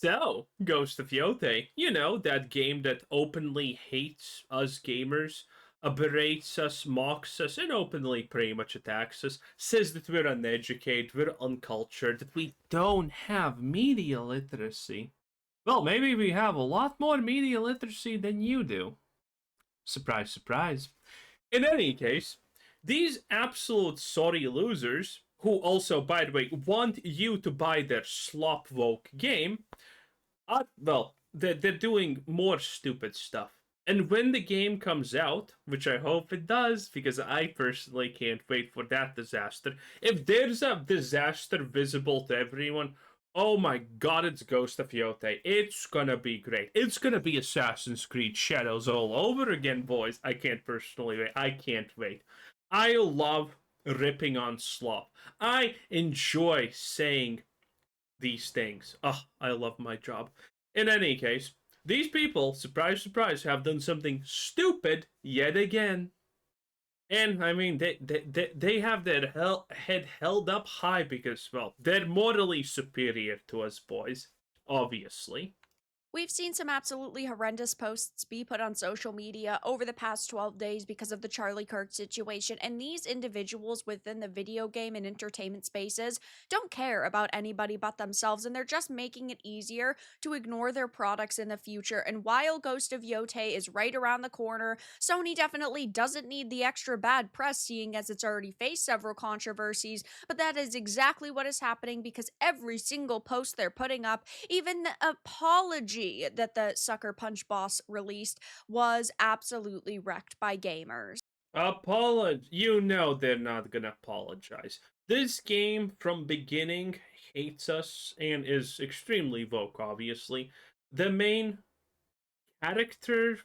So, Ghost of Yotei, you know, that game that openly hates us gamers, berates us, mocks us, and openly pretty much attacks us, says that we're uneducated, we're uncultured, that we don't have media literacy. Well, maybe we have a lot more media literacy than you do. Surprise, surprise. In any case, these absolute sorry losers, who also, by the way, want you to buy their slop-woke game, well, they're doing more stupid stuff. And when the game comes out, which I hope it does, because I personally can't wait for that disaster. If there's a disaster visible to everyone, oh my god, it's Ghost of Yotei. It's gonna be great. It's gonna be Assassin's Creed Shadows all over again, boys. I can't personally wait. I can't wait. I love ripping on slop. I enjoy saying these things. Oh, I love my job. In any case, these people, surprise, surprise, have done something stupid yet again. And I mean, they have their head held up high because, well, they're morally superior to us boys, obviously. We've seen some absolutely horrendous posts be put on social media over the past 12 days because of the Charlie Kirk situation, and these individuals within the video game and entertainment spaces don't care about anybody but themselves, and they're just making it easier to ignore their products in the future. And while Ghost of Yotei is right around the corner, Sony definitely doesn't need the extra bad press, seeing as it's already faced several controversies, but that is exactly what is happening because every single post they're putting up, even the apology that the Sucker Punch boss released, was absolutely wrecked by gamers. You know they're not gonna apologize. This game from beginning hates us and is extremely woke, obviously. The main character,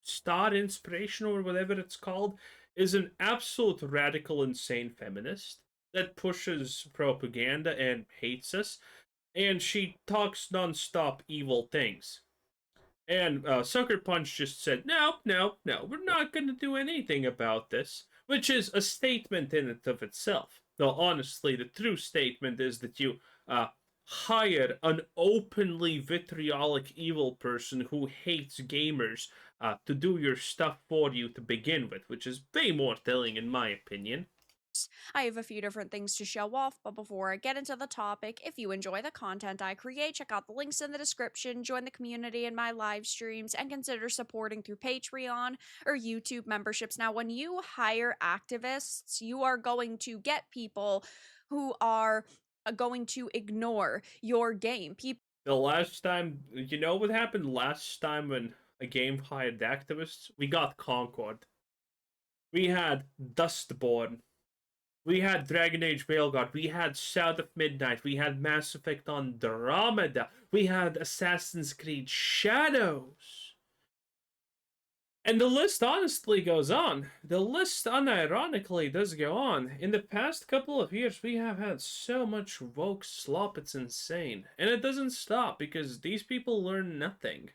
star inspiration, or whatever it's called, is an absolute radical, insane feminist that pushes propaganda and hates us, and she talks non-stop evil things. And Sucker Punch just said, no, no, no, we're not going to do anything about this, which is a statement in and of itself. Though, honestly, the true statement is that you hire an openly vitriolic evil person who hates gamers to do your stuff for you to begin with, which is way more telling, in my opinion. I have a few different things to show off, but before I get into the topic, if you enjoy the content I create, check out the links in the description, join the community in my live streams, and consider supporting through Patreon or YouTube memberships. Now, when you hire activists, you are going to get people who are going to ignore your game. People The last time, you know what happened last time when a game hired activists? We got Concord. We had Dustborn. We had Dragon Age Veilguard. We had South of Midnight. We had Mass Effect Andromeda. We had Assassin's Creed Shadows. And the list honestly goes on. The list unironically does go on. In the past couple of years, we have had so much woke slop, it's insane. And it doesn't stop because these people learn nothing.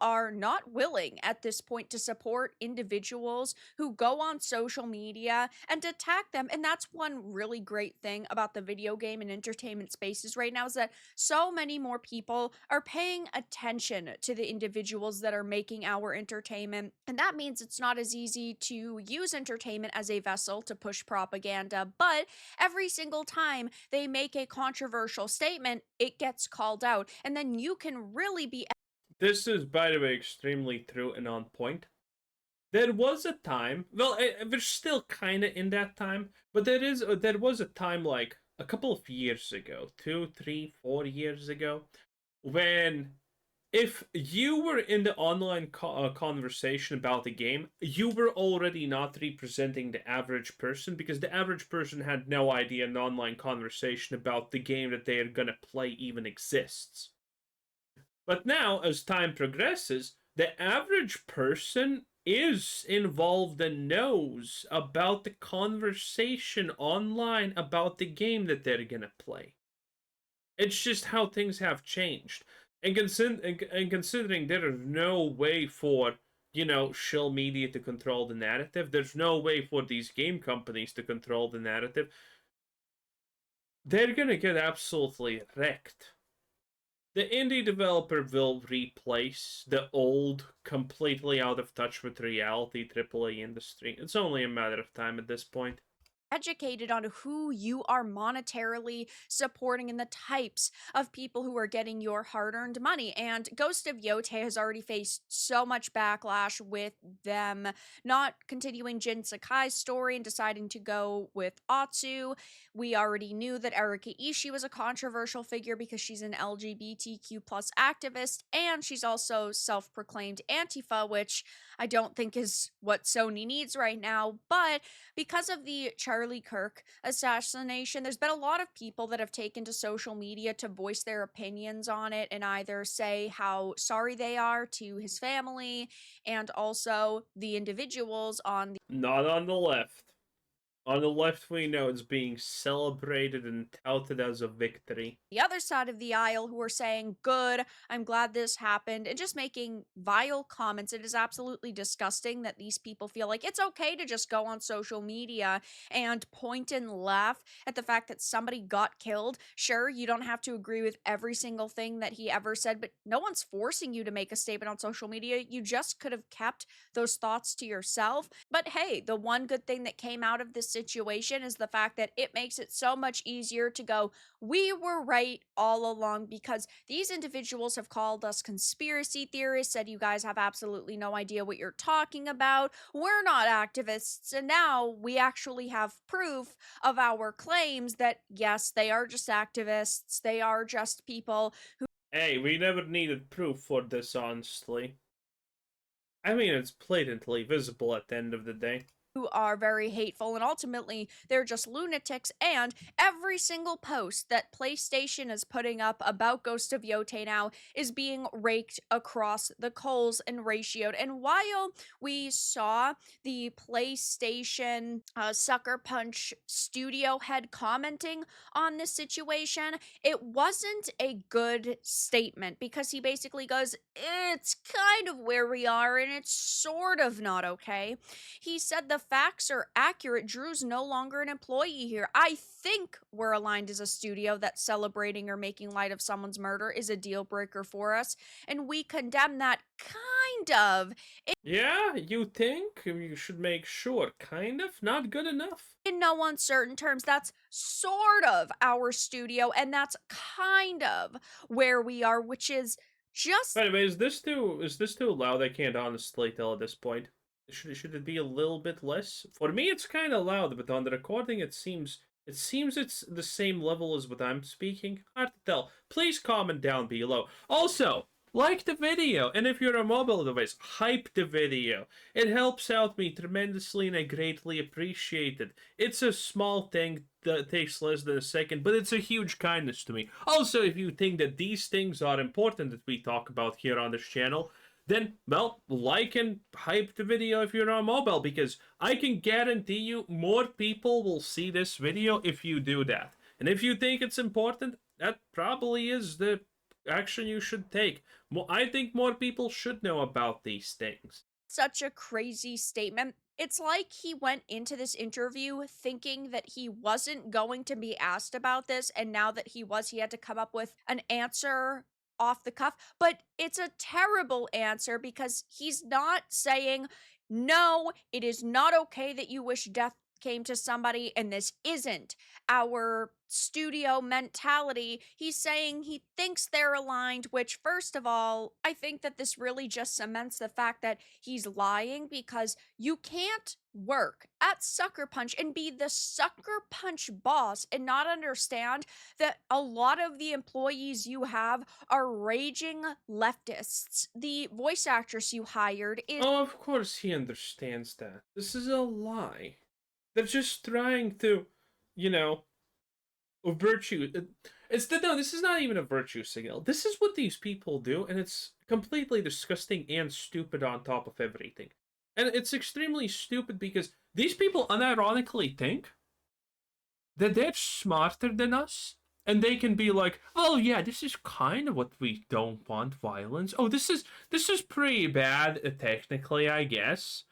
are not willing at this point to support individuals who go on social media and attack them. And that's one really great thing about the video game and entertainment spaces right now, is that so many more people are paying attention to the individuals that are making our entertainment. And that means it's not as easy to use entertainment as a vessel to push propaganda, but every single time they make a controversial statement, it gets called out. And then you can really be. This is, by the way, extremely true and on point. There was a time, well, we're still kind of in that time, but there was a time like a couple of years ago, 2, 3, 4 years ago, when if you were in the online conversation about the game, you were already not representing the average person because the average person had no idea an online conversation about the game that they are gonna play even exists. But now, as time progresses, the average person is involved and knows about the conversation online about the game that they're gonna play. It's just how things have changed. And, considering there is no way for, shill media to control the narrative, there's no way for these game companies to control the narrative, they're gonna get absolutely wrecked. The indie developer will replace the old, completely out of touch with reality AAA industry. It's only a matter of time at this point. Educated on who you are monetarily supporting and the types of people who are getting your hard-earned money. And Ghost of Yotei has already faced so much backlash with them not continuing Jin Sakai's story and deciding to go with Atsu. We already knew that Erika Ishii was a controversial figure because she's an LGBTQ plus activist, and she's also self-proclaimed Antifa, which I don't think is what Sony needs right now. But because of the Charlie Kirk assassination, there's been a lot of people that have taken to social media to voice their opinions on it and either say how sorry they are to his family and also the individuals on Not on the left. On the left, we know it's being celebrated and touted as a victory. the other side of the aisle who are saying, good, I'm glad this happened, and just making vile comments. It is absolutely disgusting that these people feel like it's okay to just go on social media and point and laugh at the fact that somebody got killed. Sure, you don't have to agree with every single thing that he ever said, but no one's forcing you to make a statement on social media. You just could have kept those thoughts to yourself. But hey, the one good thing that came out of this situation is the fact that it makes it so much easier to go, we were right all along, because these individuals have called us conspiracy theorists, said you guys have absolutely no idea what you're talking about. We're not activists. And now we actually have proof of our claims that, yes, they are just activists. They are just people who. Hey, we never needed proof for this, honestly. I mean, it's blatantly visible at the end of the day. Who are very hateful, and ultimately they're just lunatics. And every single post that PlayStation is putting up about Ghost of Yotei now is being raked across the coals and ratioed. And while we saw the PlayStation Sucker Punch studio head commenting on this situation, it wasn't a good statement, because he basically goes, it's kind of where we are and it's sort of not okay. He said the facts are accurate. Drew's no longer an employee here. I think we're aligned as a studio that celebrating or making light of someone's murder is a deal breaker for us, and we condemn that kind of. Yeah, you think? You should make sure. Kind of? Not good enough? In no uncertain terms, that's sort of our studio, and that's kind of where we are, which is just. By the way, is this too loud? I can't honestly tell at this point. Should it be a little bit less? For me, it's kind of loud, but on the recording, it seems it's the same level as what I'm speaking. Hard to tell. Please comment down below. Also, like the video, and if you're a mobile device, hype the video. It helps out me tremendously, and I greatly appreciate it. It's a small thing that takes less than a second, but it's a huge kindness to me. Also, if you think that these things are important that we talk about here on this channel, then, well, like and hype the video if you're on mobile, because I can guarantee you more people will see this video if you do that. And if you think it's important, that probably is the action you should take. I think more people should know about these things. Such a crazy statement. It's like he went into this interview thinking that he wasn't going to be asked about this, and now that he was, he had to come up with an answer off the cuff. But it's a terrible answer, because he's not saying, no, it is not okay that you wish death came to somebody, and this isn't our studio mentality. He's saying he thinks they're aligned, which, first of all, I think that this really just cements the fact that he's lying, because you can't work at Sucker Punch and be the Sucker Punch boss and not understand that a lot of the employees you have are raging leftists. The voice actress you hired is. Oh, of course he understands that. This is a lie. They're just trying to, you know, virtue. No, this is not even a virtue signal. This is what these people do, and it's completely disgusting and stupid on top of everything. And it's extremely stupid because these people unironically think that they're smarter than us, and they can be like, oh yeah, this is kind of what we don't want, violence. Oh, this is pretty bad, technically, I guess.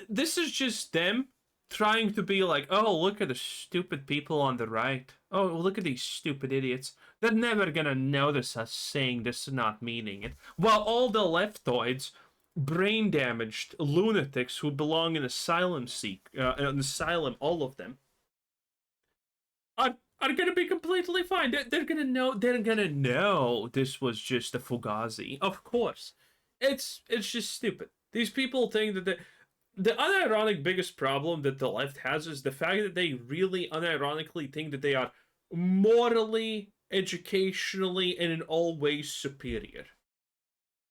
This is just them trying to be like, oh, look at the stupid people on the right. Oh, look at these stupid idiots. They're never gonna notice us saying this and not meaning it. While all the leftoids, brain damaged lunatics who belong in an asylum, all of them, are gonna be completely fine. They're gonna know. They're gonna know this was just a fugazi. Of course, it's just stupid. These people think that the unironic biggest problem that the left has is the fact that they really unironically think that they are morally, educationally, and in all ways superior.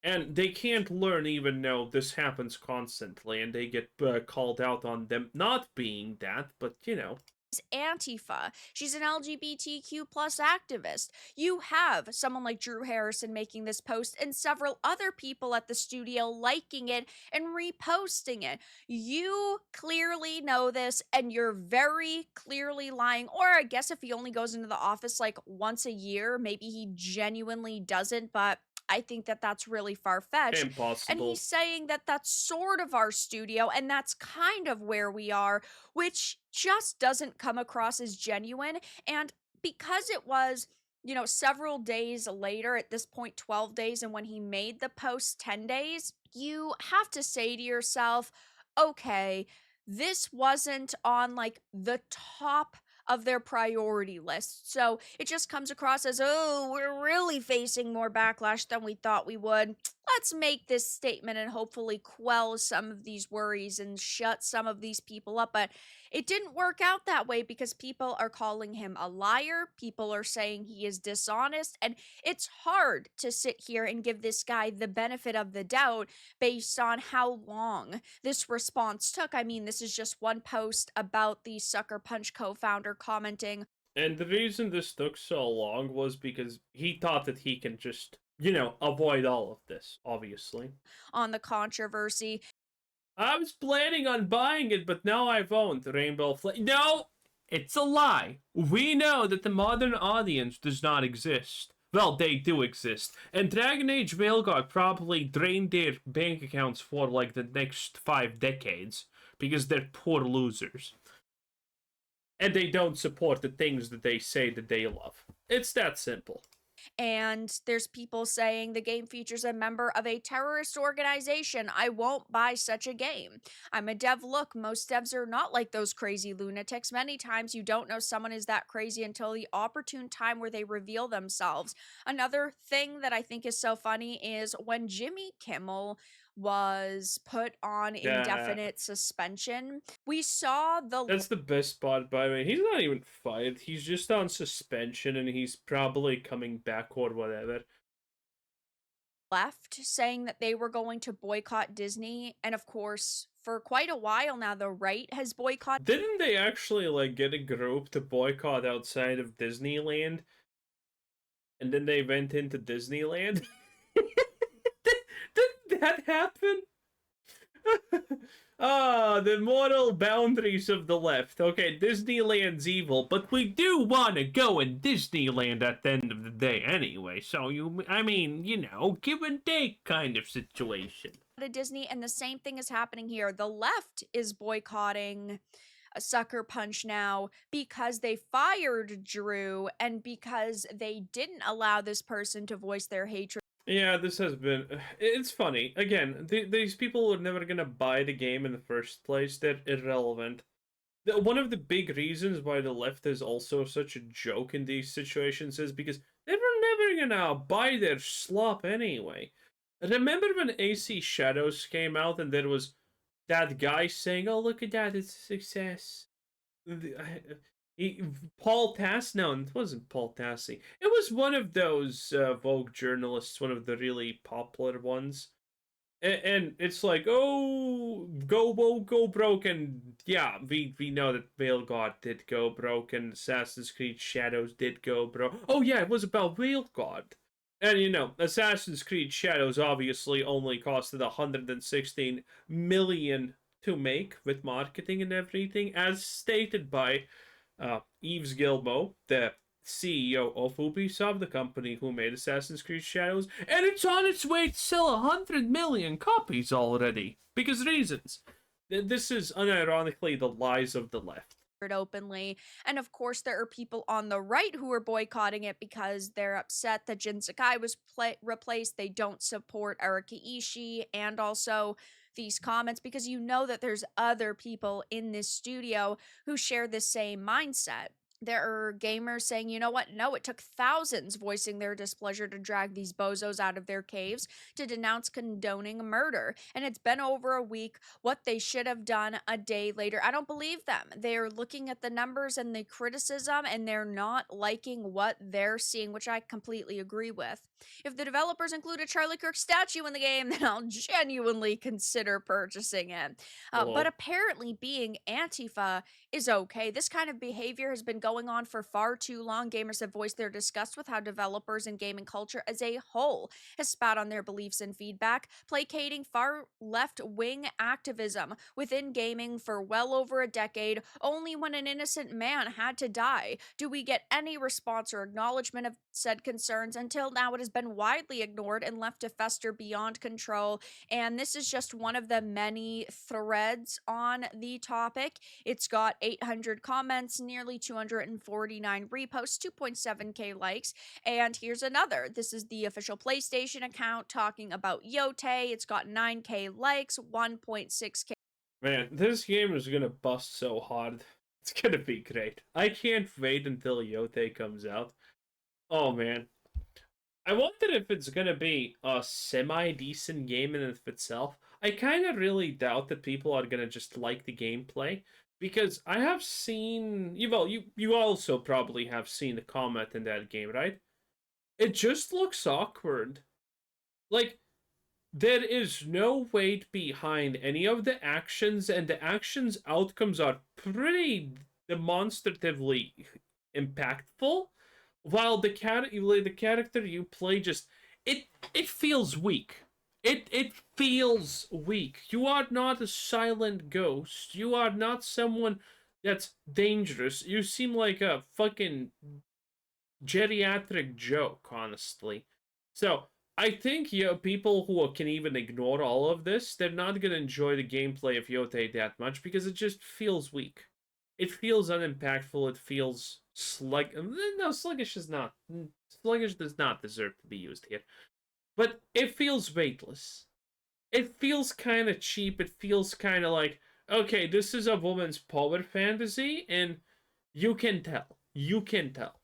And they can't learn even though this happens constantly, and they get called out on them not being that, but you know. Antifa. She's an LGBTQ plus activist. You have someone like Drew Harrison making this post and several other people at the studio liking it and reposting it. You clearly know this and you're very clearly lying. Or I guess if he only goes into the office like once a year, maybe he genuinely doesn't, but I think that that's really far-fetched. Impossible. And he's saying that that's sort of our studio and that's kind of where we are, which just doesn't come across as genuine. And because it was, several days later, at this point 12 days, and when he made the post 10 days, you have to say to yourself, okay, this wasn't on like the top of their priority list. So it just comes across as, oh, we're really facing more backlash than we thought we would. Let's make this statement and hopefully quell some of these worries and shut some of these people up. But it didn't work out that way because people are calling him a liar. People are saying he is dishonest. And it's hard to sit here and give this guy the benefit of the doubt based on how long this response took. I mean, this is just one post about the Sucker Punch co-founder commenting. And the reason this took so long was because he thought that he can just, avoid all of this, obviously. On the controversy. I was planning on buying it, but now I won't. Rainbow Flame. No! It's a lie. We know that the modern audience does not exist. Well, they do exist. And Dragon Age Veilguard probably drained their bank accounts for like the next 5 decades because they're poor losers. And they don't support the things that they say that they love. It's that simple. And there's people saying the game features a member of a terrorist organization. I won't buy such a game. I'm a dev. Look, most devs are not like those crazy lunatics. Many times you don't know someone is that crazy until the opportune time where they reveal themselves. Another thing that I think is so funny is when Jimmy Kimmel was put on indefinite suspension. We saw That's the best part, by the way. He's not even fired. He's just on suspension, and he's probably coming back or whatever. Left saying that they were going to boycott Disney, and of course, for quite a while now, the right has boycotted. Didn't they actually, like, get a group to boycott outside of Disneyland? And then they went into Disneyland? Did that happen? The moral boundaries of the left. Okay, Disneyland's evil, but we do want to go in Disneyland at the end of the day anyway, so give and take kind of situation. To Disney, and the same thing is happening here. The left is boycotting a Sucker Punch now because they fired Drew and because they didn't allow this person to voice their hatred. Yeah, this has been... It's funny. Again, these people are never gonna buy the game in the first place. They're irrelevant. One of the big reasons why the left is also such a joke in these situations is because they were never gonna buy their slop anyway. Remember when AC Shadows came out and there was that guy saying, oh, look at that, it's a success. Paul Tassi, no, it wasn't Paul Tassi. It was one of those Vogue journalists, one of the really popular ones. And it's like, oh, go woke, go broke, and yeah, we know that Veilguard did go broke, and Assassin's Creed Shadows did go broke. Oh yeah, it was about Veilguard. And Assassin's Creed Shadows obviously only costed 116 million to make with marketing and everything, as stated by Yves Guillemot, the CEO of Ubisoft, the company who made Assassin's Creed Shadows, and it's on its way to sell 100 million copies already. Because reasons. This is unironically the lies of the left. Openly. And of course, there are people on the right who are boycotting it because they're upset that Jin Sakai was replaced. They don't support Araki Ishii, and also these comments because you know that there's other people in this studio who share the same mindset. There are gamers saying, you know what? No, it took thousands voicing their displeasure to drag these bozos out of their caves to denounce condoning murder. And it's been over a week. What they should have done a day later. I don't believe them. They're looking at the numbers and the criticism and they're not liking what they're seeing, which I completely agree with. If the developers include a Charlie Kirk statue in the game, then I'll genuinely consider purchasing it. But Well, apparently, being Antifa is okay. This kind of behavior has been going on for far too long. Gamers have voiced their disgust with how developers and gaming culture as a whole has spat on their beliefs and feedback, placating far left wing activism within gaming for well over a decade. Only when an innocent man had to die do we get any response or acknowledgement of said concerns. Until now, it has been widely ignored and left to fester beyond control. And this is just one of the many threads on the topic. It's got 800 comments, nearly 249 reposts, 2.7k likes. And here's another. This is the official PlayStation account talking about Yotei. It's got 9k likes, 1.6k. man, this game is gonna bust so hard. It's gonna be great. I can't wait until Yotei comes out. Oh man. I wonder if it's gonna be a semi-decent game in and of itself. I kind of really doubt that people are gonna just like the gameplay because I have seen you also probably have seen the comment in that game, right? It just looks awkward. Like there is no weight behind any of the actions, and the actions outcomes are pretty demonstratively impactful. While the character you play just it feels weak. It feels weak. You are not a silent ghost. You are not someone that's dangerous. You seem like a fucking geriatric joke, honestly. So I think people who can even ignore all of this, they're not gonna enjoy the gameplay of Yotei that much because it just feels weak. It feels unimpactful. It feels no, sluggish is not. Sluggish does not deserve to be used here. But it feels weightless. It feels kind of cheap. It feels kind of like, okay, this is a woman's power fantasy, and you can tell. You can tell.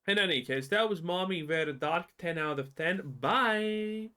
In any case, that was Mommy Very Dark 10 out of 10. Bye!